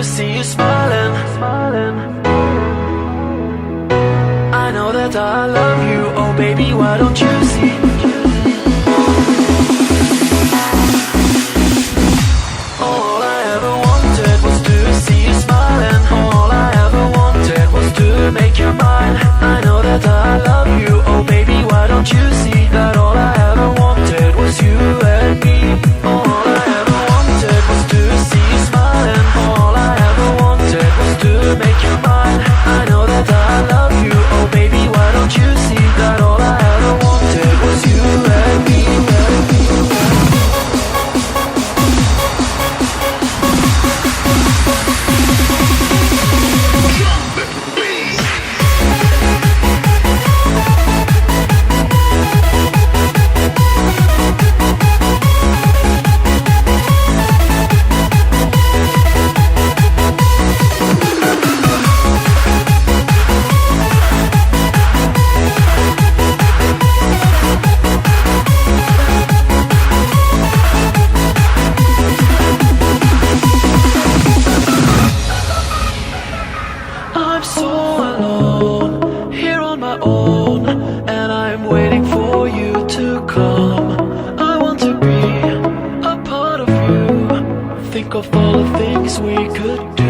see you smiling. I know that I love you, oh baby, why don't you see? All I ever wanted was to see you smiling. All I ever wanted was to make you mine. I know that I love you, oh baby, why don't you see that all I ever wanted was you and me. All I ever wanted was to see you smiling. All I ever wanted was to make you mine. I know that I love you, oh baby, why don't you see that all I ever wanted was you and me. I'm so alone, here on my own, and I'm waiting for you to come. I want to be a part of you. Think of all the things we could do.